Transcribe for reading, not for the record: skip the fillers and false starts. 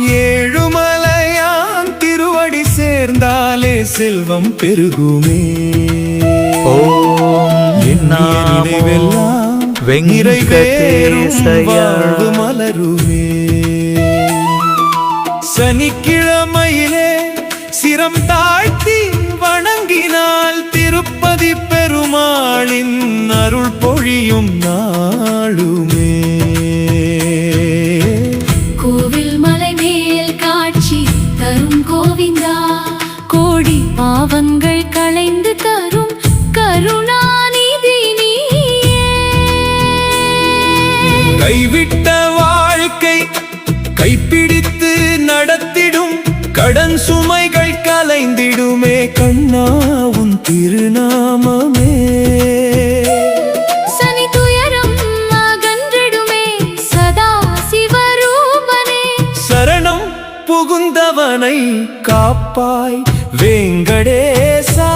ஏழுமலையான் திருவடி சேர்ந்தாலே செல்வம் பெருகுமே. ஓம் நினைவெல்லாம் நிறைவேறும் வாழ்வு மலருமே. சனிக்கிழமையிலே சிரம் தாழ்த்தி வணங்கினால் திருப்பதி பெருமாளின் அருள் பொழியும் நாளுமே. கோவில் மலை மேல் காட்சி தரும் கோவிந்தா, கோடி பாவங்கள் களைந்து தரும் கருணாநிதி நீயே. கைவிட்ட வாழ்க்கை கைப்பிடித்து நடத்திடும், கடன் சுமைகள் கலைந்திடுமே கண்ணா உன் திருநாமமே. சனி துயரம் அகன்றிடுமே சதா சிவரூபனே. சரணம் புகுந்தவனை காப்பாய் வேங்கடேசா.